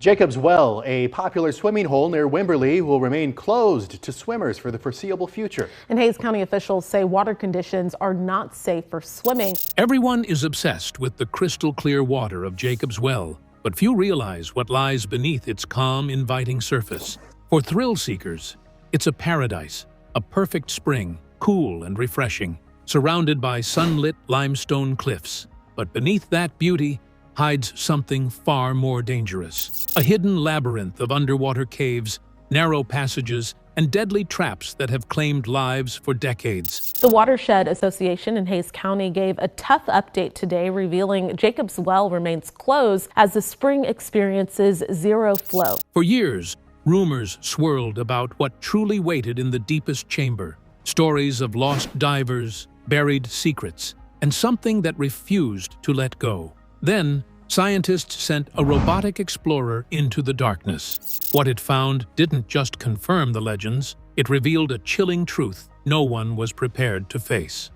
Jacob's Well, a popular swimming hole near Wimberley, will remain closed to swimmers for the foreseeable future. And Hays County officials say water conditions are not safe for swimming. Everyone is obsessed with the crystal clear water of Jacob's Well, but few realize what lies beneath its calm, inviting surface. For thrill seekers, it's a paradise, a perfect spring, cool and refreshing, surrounded by sunlit limestone cliffs. But beneath that beauty hides something far more dangerous. A hidden labyrinth of underwater caves, narrow passages, and deadly traps that have claimed lives for decades. The Watershed Association in Hays County gave a tough update today, revealing Jacob's Well remains closed as the spring experiences zero flow. For years, rumors swirled about what truly waited in the deepest chamber. Stories of lost divers, buried secrets, and something that refused to let go. Then, scientists sent a robotic explorer into the darkness. What it found didn't just confirm the legends, it revealed a chilling truth no one was prepared to face.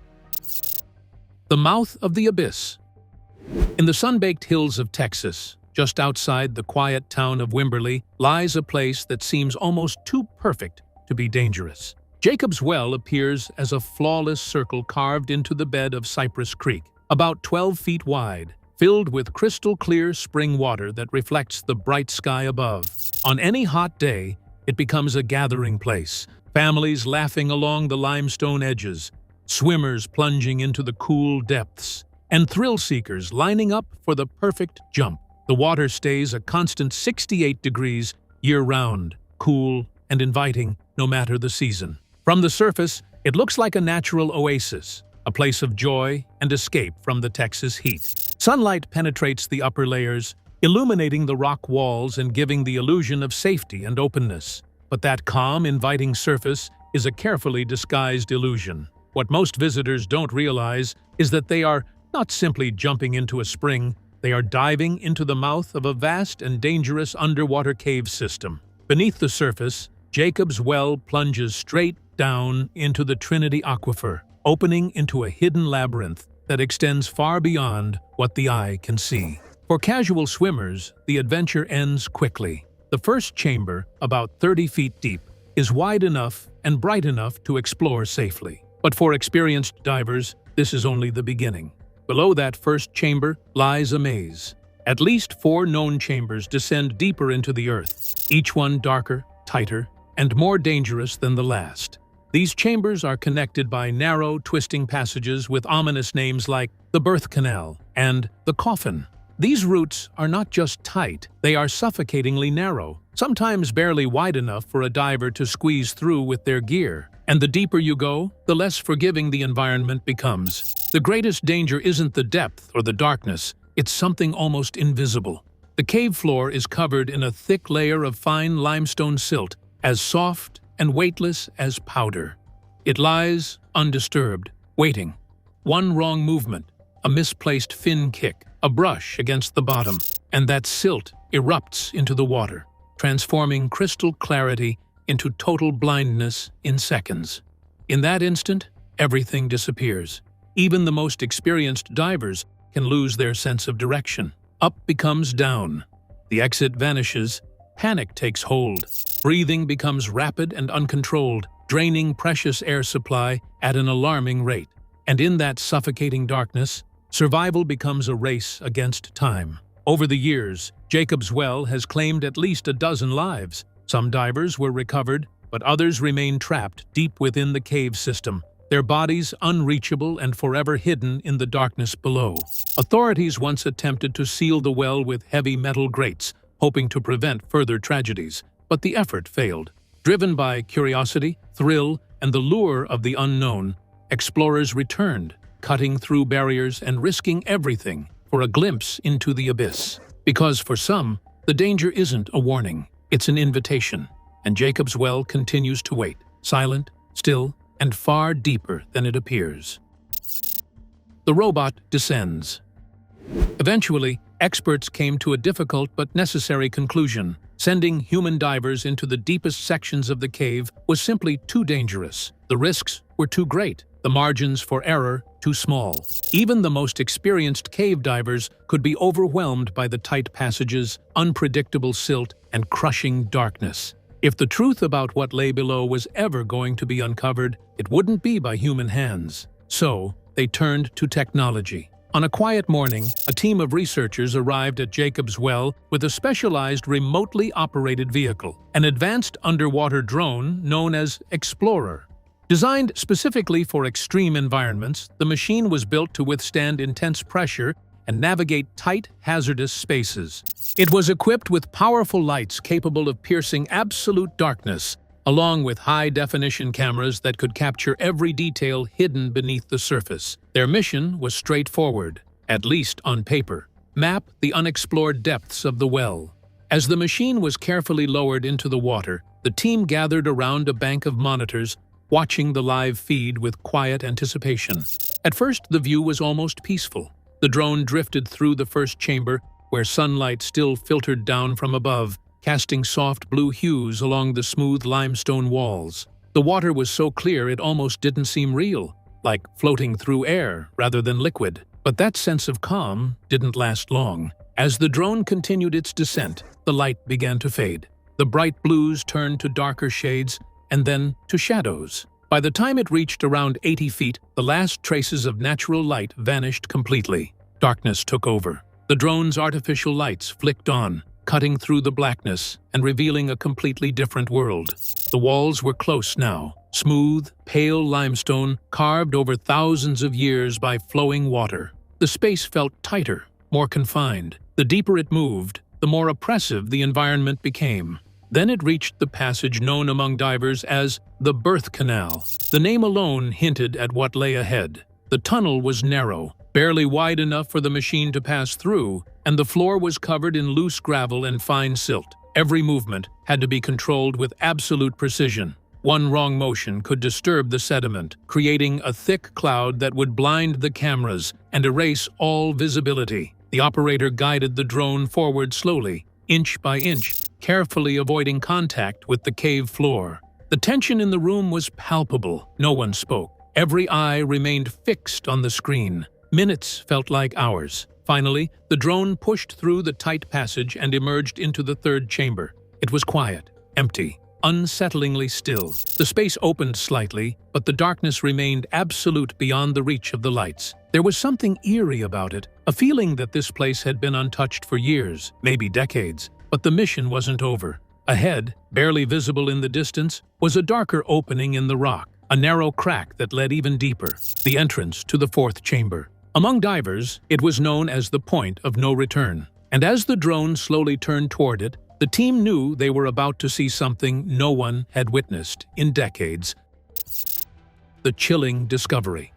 The mouth of the abyss. In the sun-baked hills of Texas, just outside the quiet town of Wimberley, lies a place that seems almost too perfect to be dangerous. Jacob's Well appears as a flawless circle carved into the bed of Cypress Creek, about 12 feet wide, filled with crystal-clear spring water that reflects the bright sky above. On any hot day, it becomes a gathering place, families laughing along the limestone edges, swimmers plunging into the cool depths, and thrill-seekers lining up for the perfect jump. The water stays a constant 68 degrees year-round, cool and inviting no matter the season. From the surface, it looks like a natural oasis, a place of joy and escape from the Texas heat. Sunlight penetrates the upper layers, illuminating the rock walls and giving the illusion of safety and openness. But that calm, inviting surface is a carefully disguised illusion. What most visitors don't realize is that they are not simply jumping into a spring, they are diving into the mouth of a vast and dangerous underwater cave system. Beneath the surface, Jacob's Well plunges straight down into the Trinity Aquifer, opening into a hidden labyrinth that extends far beyond what the eye can see. For casual swimmers, the adventure ends quickly. The first chamber, about 30 feet deep, is wide enough and bright enough to explore safely. But for experienced divers, this is only the beginning. Below that first chamber lies a maze. At least 4 known chambers descend deeper into the earth, each one darker, tighter, and more dangerous than the last. These chambers are connected by narrow, twisting passages with ominous names like the birth canal and the coffin. These routes are not just tight, they are suffocatingly narrow, sometimes barely wide enough for a diver to squeeze through with their gear. And the deeper you go, the less forgiving the environment becomes. The greatest danger isn't the depth or the darkness, it's something almost invisible. The cave floor is covered in a thick layer of fine limestone silt, as soft and weightless as powder. It lies undisturbed, waiting. One wrong movement, a misplaced fin kick, a brush against the bottom, and that silt erupts into the water, transforming crystal clarity into total blindness in seconds. In that instant, everything disappears. Even the most experienced divers can lose their sense of direction. Up becomes down. The exit vanishes. Panic takes hold. Breathing becomes rapid and uncontrolled, draining precious air supply at an alarming rate. And in that suffocating darkness, survival becomes a race against time. Over the years, Jacob's Well has claimed at least a dozen lives. Some divers were recovered, but others remain trapped deep within the cave system, their bodies unreachable and forever hidden in the darkness below. Authorities once attempted to seal the well with heavy metal grates, hoping to prevent further tragedies, but the effort failed. Driven by curiosity, thrill, and the lure of the unknown, explorers returned, cutting through barriers and risking everything for a glimpse into the abyss. Because for some, the danger isn't a warning, it's an invitation, and Jacob's Well continues to wait, silent, still, and far deeper than it appears. The robot descends. Eventually, experts came to a difficult but necessary conclusion. Sending human divers into the deepest sections of the cave was simply too dangerous. The risks were too great. the margins for error too small. Even the most experienced cave divers could be overwhelmed by the tight passages, unpredictable silt, and crushing darkness. If the truth about what lay below was ever going to be uncovered, it wouldn't be by human hands. So, they turned to technology. On a quiet morning, a team of researchers arrived at Jacob's Well with a specialized remotely operated vehicle, an advanced underwater drone known as Explorer. Designed specifically for extreme environments, the machine was built to withstand intense pressure and navigate tight, hazardous spaces. It was equipped with powerful lights capable of piercing absolute darkness, along with high-definition cameras that could capture every detail hidden beneath the surface. Their mission was straightforward, at least on paper: map the unexplored depths of the well. As the machine was carefully lowered into the water, the team gathered around a bank of monitors, watching the live feed with quiet anticipation. At first, the view was almost peaceful. The drone drifted through the first chamber, where sunlight still filtered down from above, casting soft blue hues along the smooth limestone walls. The water was so clear it almost didn't seem real, like floating through air rather than liquid. But that sense of calm didn't last long. As the drone continued its descent, the light began to fade. The bright blues turned to darker shades, and then to shadows. By the time it reached around 80 feet, the last traces of natural light vanished completely. Darkness took over. The drone's artificial lights flicked on, cutting through the blackness and revealing a completely different world. The walls were close now, smooth, pale limestone carved over thousands of years by flowing water. The space felt tighter, more confined. The deeper it moved, the more oppressive the environment became. Then it reached the passage known among divers as the Birth Canal. The name alone hinted at what lay ahead. The tunnel was narrow, barely wide enough for the machine to pass through, and the floor was covered in loose gravel and fine silt. Every movement had to be controlled with absolute precision. One wrong motion could disturb the sediment, creating a thick cloud that would blind the cameras and erase all visibility. The operator guided the drone forward slowly, inch by inch, carefully avoiding contact with the cave floor. The tension in the room was palpable. No one spoke. Every eye remained fixed on the screen. Minutes felt like hours. Finally, the drone pushed through the tight passage and emerged into the third chamber. It was quiet, empty, unsettlingly still. The space opened slightly, but the darkness remained absolute beyond the reach of the lights. There was something eerie about it, a feeling that this place had been untouched for years, maybe decades. But the mission wasn't over. Ahead, barely visible in the distance, was a darker opening in the rock, a narrow crack that led even deeper, the entrance to the fourth chamber. Among divers, it was known as the point of no return. And as the drone slowly turned toward it, the team knew they were about to see something no one had witnessed in decades: the chilling discovery.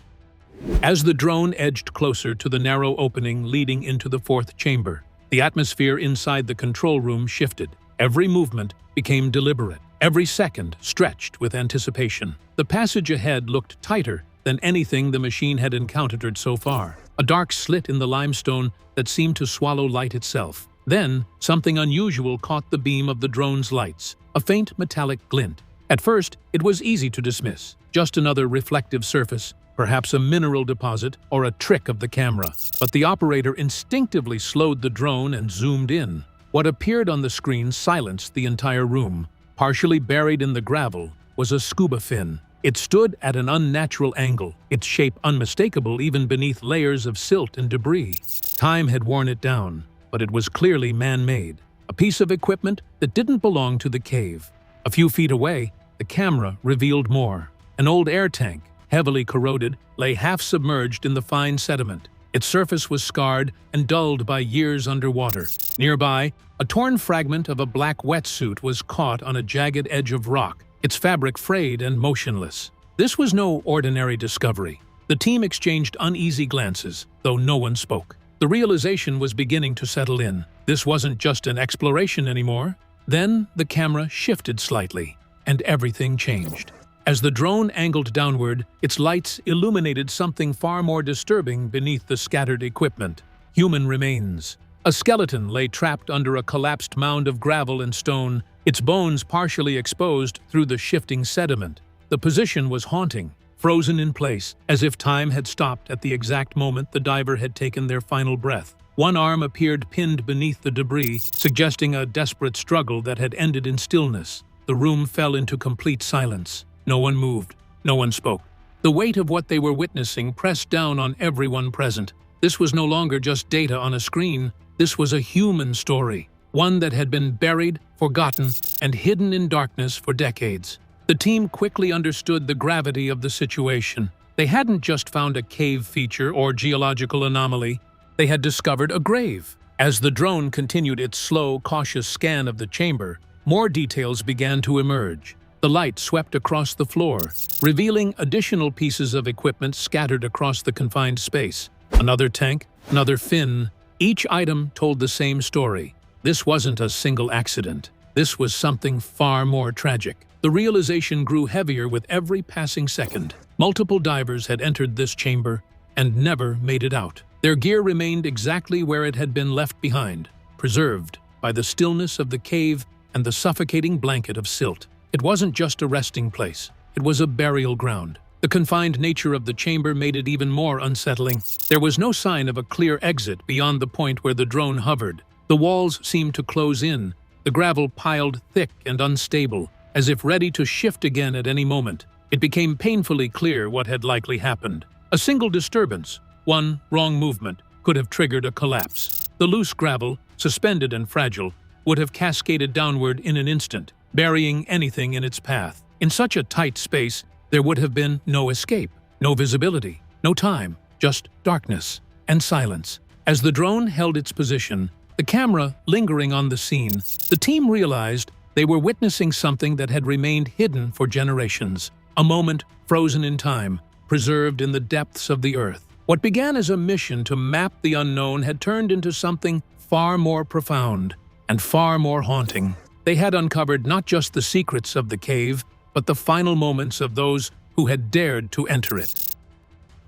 As the drone edged closer to the narrow opening leading into the fourth chamber, the atmosphere inside the control room shifted. Every movement became deliberate, every second stretched with anticipation. The passage ahead looked tighter than anything the machine had encountered so far, a dark slit in the limestone that seemed to swallow light itself. Then, something unusual caught the beam of the drone's lights, a faint metallic glint. At first, it was easy to dismiss, just another reflective surface, perhaps a mineral deposit or a trick of the camera. But the operator instinctively slowed the drone and zoomed in. What appeared on the screen silenced the entire room. Partially buried in the gravel was a scuba fin. It stood at an unnatural angle, its shape unmistakable even beneath layers of silt and debris. Time had worn it down, but it was clearly man-made, a piece of equipment that didn't belong to the cave. A few feet away, the camera revealed more. An old air tank, heavily corroded, lay half-submerged in the fine sediment. Its surface was scarred and dulled by years underwater. Nearby, a torn fragment of a black wetsuit was caught on a jagged edge of rock, its fabric frayed and motionless. This was no ordinary discovery. The team exchanged uneasy glances, though no one spoke. The realization was beginning to settle in. This wasn't just an exploration anymore. Then the camera shifted slightly, and everything changed. As the drone angled downward, its lights illuminated something far more disturbing beneath the scattered equipment: human remains. A skeleton lay trapped under a collapsed mound of gravel and stone, its bones partially exposed through the shifting sediment. The position was haunting. frozen in place, as if time had stopped at the exact moment the diver had taken their final breath. One arm appeared pinned beneath the debris, suggesting a desperate struggle that had ended in stillness. The room fell into complete silence. No one moved. No one spoke. The weight of what they were witnessing pressed down on everyone present. This was no longer just data on a screen. This was a human story, one that had been buried, forgotten, and hidden in darkness for decades. The team quickly understood the gravity of the situation. They hadn't just found a cave feature or geological anomaly. They had discovered a grave. As the drone continued its slow, cautious scan of the chamber, more details began to emerge. The light swept across the floor, revealing additional pieces of equipment scattered across the confined space. Another tank, another fin. Each item told the same story. This wasn't a single accident. This was something far more tragic. The realization grew heavier with every passing second. Multiple divers had entered this chamber and never made it out. Their gear remained exactly where it had been left behind, preserved by the stillness of the cave and the suffocating blanket of silt. It wasn't just a resting place. It was a burial ground. The confined nature of the chamber made it even more unsettling. There was no sign of a clear exit beyond the point where the drone hovered. The walls seemed to close in, the gravel piled thick and unstable, as if ready to shift again at any moment. It became painfully clear what had likely happened. A single disturbance, one wrong movement, could have triggered a collapse. The loose gravel, suspended and fragile, would have cascaded downward in an instant, burying anything in its path. In such a tight space, there would have been no escape, no visibility, no time, just darkness and silence. As the drone held its position, the camera lingering on the scene, the team realized they were witnessing something that had remained hidden for generations. A moment frozen in time, preserved in the depths of the earth. What began as a mission to map the unknown had turned into something far more profound and far more haunting. They had uncovered not just the secrets of the cave, but the final moments of those who had dared to enter it.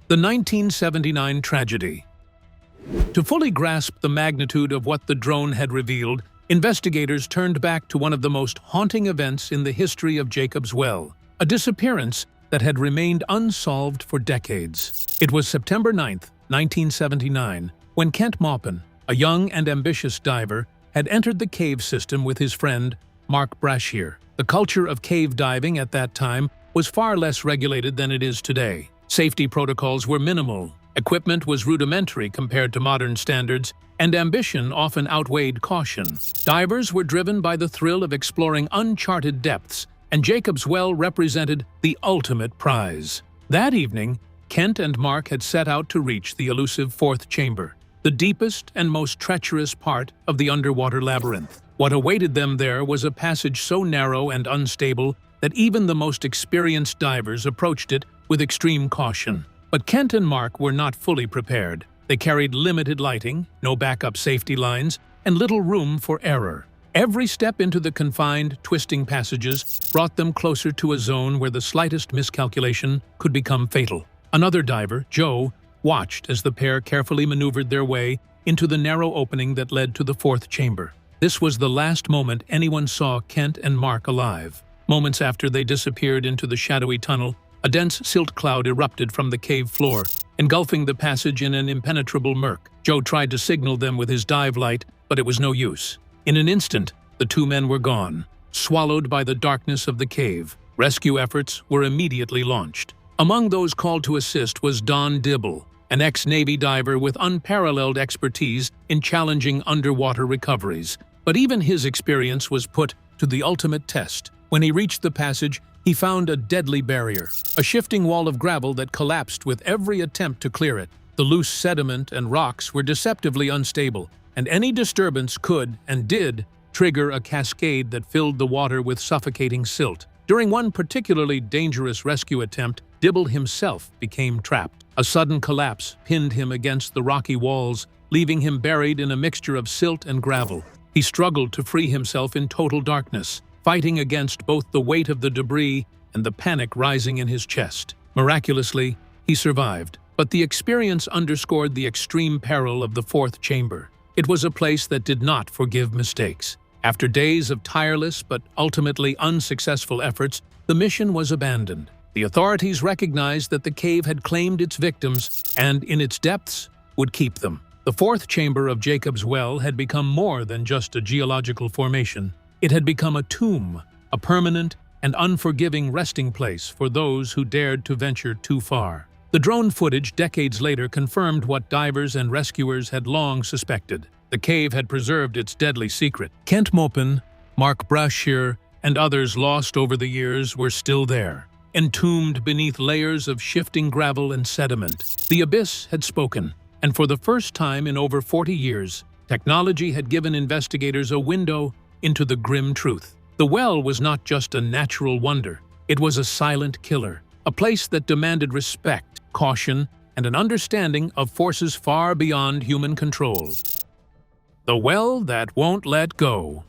The 1979 tragedy. To fully grasp the magnitude of what the drone had revealed, investigators turned back to one of the most haunting events in the history of Jacob's Well, a disappearance that had remained unsolved for decades. It was September 9, 1979, when Kent Maupin, a young and ambitious diver, had entered the cave system with his friend, Mark Brashear. The culture of cave diving at that time was far less regulated than it is today. Safety protocols were minimal, equipment was rudimentary compared to modern standards, and ambition often outweighed caution. Divers were driven by the thrill of exploring uncharted depths, and Jacob's Well represented the ultimate prize. That evening, Kent and Mark had set out to reach the elusive fourth chamber, the deepest and most treacherous part of the underwater labyrinth. What awaited them there was a passage so narrow and unstable that even the most experienced divers approached it with extreme caution. But Kent and Mark were not fully prepared. They carried limited lighting, no backup safety lines, and little room for error. Every step into the confined, twisting passages brought them closer to a zone where the slightest miscalculation could become fatal. Another diver, Joe, watched as the pair carefully maneuvered their way into the narrow opening that led to the fourth chamber. This was the last moment anyone saw Kent and Mark alive. Moments after they disappeared into the shadowy tunnel, a dense silt cloud erupted from the cave floor, engulfing the passage in an impenetrable murk. Joe tried to signal them with his dive light, but it was no use. In an instant, the two men were gone, swallowed by the darkness of the cave. Rescue efforts were immediately launched. Among those called to assist was Don Dibble, an ex-Navy diver with unparalleled expertise in challenging underwater recoveries. But even his experience was put to the ultimate test. When he reached the passage, he found a deadly barrier, a shifting wall of gravel that collapsed with every attempt to clear it. The loose sediment and rocks were deceptively unstable, and any disturbance could, and did, trigger a cascade that filled the water with suffocating silt. During one particularly dangerous rescue attempt, Dibble himself became trapped. A sudden collapse pinned him against the rocky walls, leaving him buried in a mixture of silt and gravel. He struggled to free himself in total darkness, fighting against both the weight of the debris and the panic rising in his chest. Miraculously, he survived, but the experience underscored the extreme peril of the fourth chamber. It was a place that did not forgive mistakes. After days of tireless but ultimately unsuccessful efforts, the mission was abandoned. The authorities recognized that the cave had claimed its victims and, in its depths, would keep them. The fourth chamber of Jacob's Well had become more than just a geological formation. It had become a tomb, a permanent and unforgiving resting place for those who dared to venture too far. The drone footage decades later confirmed what divers and rescuers had long suspected. The cave had preserved its deadly secret. Kent Maupin, Mark Brashear, and others lost over the years were still there, entombed beneath layers of shifting gravel and sediment. The abyss had spoken, and for the first time in over 40 years, technology had given investigators a window into the grim truth. The well was not just a natural wonder, it was a silent killer, a place that demanded respect, caution, and an understanding of forces far beyond human control. The well that won't let go.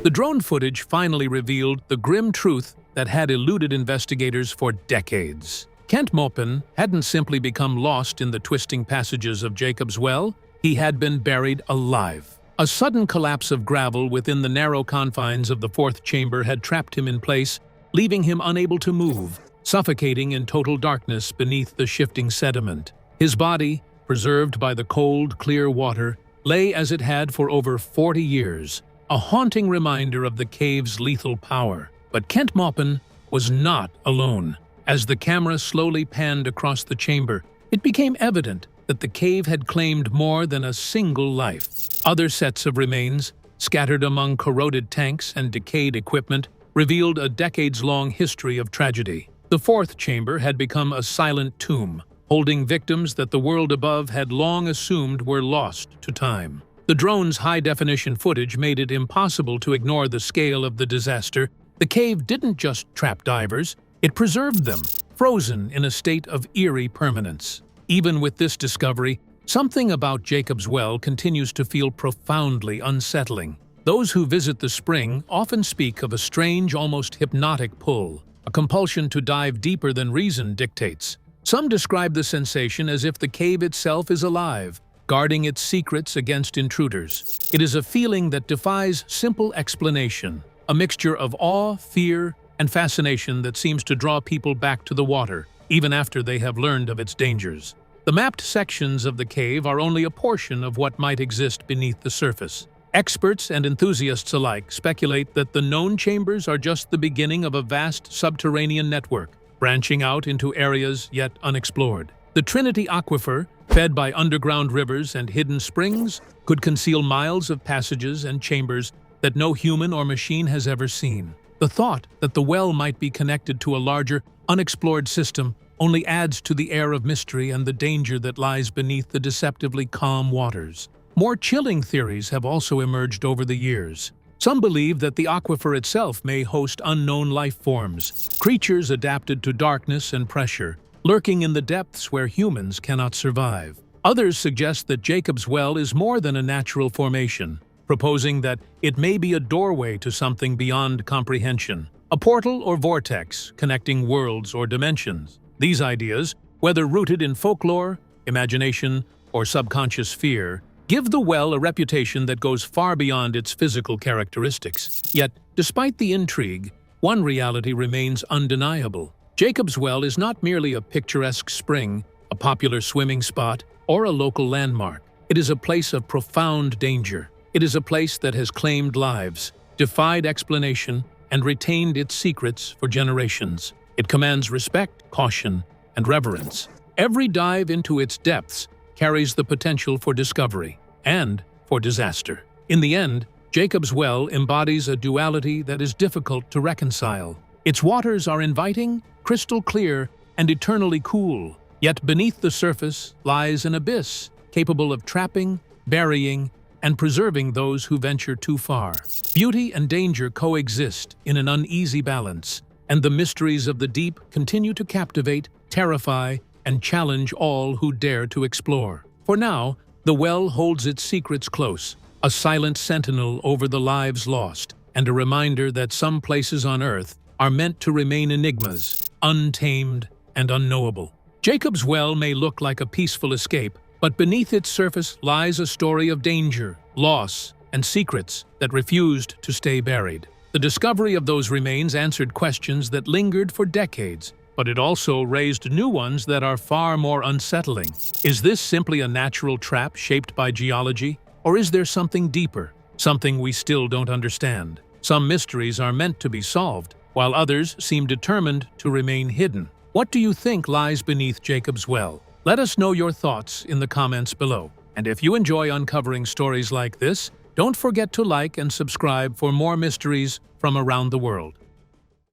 The drone footage finally revealed the grim truth that had eluded investigators for decades. Kent Maupin hadn't simply become lost in the twisting passages of Jacob's Well, he had been buried alive. A sudden collapse of gravel within the narrow confines of the fourth chamber had trapped him in place, leaving him unable to move, suffocating in total darkness beneath the shifting sediment. His body, preserved by the cold, clear water, lay as it had for over 40 years, a haunting reminder of the cave's lethal power. But Kent Maupin was not alone. As the camera slowly panned across the chamber, it became evident that the cave had claimed more than a single life. Other sets of remains, scattered among corroded tanks and decayed equipment, revealed a decades-long history of tragedy. The fourth chamber had become a silent tomb, holding victims that the world above had long assumed were lost to time. The drone's high-definition footage made it impossible to ignore the scale of the disaster. The cave didn't just trap divers, it preserved them, frozen in a state of eerie permanence. Even with this discovery, something about Jacob's Well continues to feel profoundly unsettling. Those who visit the spring often speak of a strange, almost hypnotic pull, a compulsion to dive deeper than reason dictates. Some describe the sensation as if the cave itself is alive, guarding its secrets against intruders. It is a feeling that defies simple explanation, a mixture of awe, fear, and fascination that seems to draw people back to the water, even after they have learned of its dangers. The mapped sections of the cave are only a portion of what might exist beneath the surface. Experts and enthusiasts alike speculate that the known chambers are just the beginning of a vast subterranean network, branching out into areas yet unexplored. The Trinity Aquifer, fed by underground rivers and hidden springs, could conceal miles of passages and chambers that no human or machine has ever seen. The thought that the well might be connected to a larger, unexplored system only adds to the air of mystery and the danger that lies beneath the deceptively calm waters. More chilling theories have also emerged over the years. Some believe that the aquifer itself may host unknown life forms, creatures adapted to darkness and pressure, lurking in the depths where humans cannot survive. Others suggest that Jacob's Well is more than a natural formation, proposing that it may be a doorway to something beyond comprehension, a portal or vortex connecting worlds or dimensions. These ideas, whether rooted in folklore, imagination, or subconscious fear, give the well a reputation that goes far beyond its physical characteristics. Yet, despite the intrigue, one reality remains undeniable. Jacob's Well is not merely a picturesque spring, a popular swimming spot, or a local landmark. It is a place of profound danger. It is a place that has claimed lives, defied explanation, and retained its secrets for generations. It commands respect, caution, and reverence. Every dive into its depths carries the potential for discovery and for disaster. In the end, Jacob's Well embodies a duality that is difficult to reconcile. Its waters are inviting, crystal clear, and eternally cool. Yet beneath the surface lies an abyss, capable of trapping, burying, and preserving those who venture too far. Beauty and danger coexist in an uneasy balance, and the mysteries of the deep continue to captivate, terrify, and challenge all who dare to explore. For now, the well holds its secrets close, a silent sentinel over the lives lost, and a reminder that some places on Earth are meant to remain enigmas, untamed and unknowable. Jacob's Well may look like a peaceful escape, but beneath its surface lies a story of danger, loss, and secrets that refused to stay buried. The discovery of those remains answered questions that lingered for decades, but it also raised new ones that are far more unsettling. Is this simply a natural trap shaped by geology? Or is there something deeper, something we still don't understand? Some mysteries are meant to be solved, while others seem determined to remain hidden. What do you think lies beneath Jacob's Well? Let us know your thoughts in the comments below. And if you enjoy uncovering stories like this, don't forget to like and subscribe for more mysteries from around the world.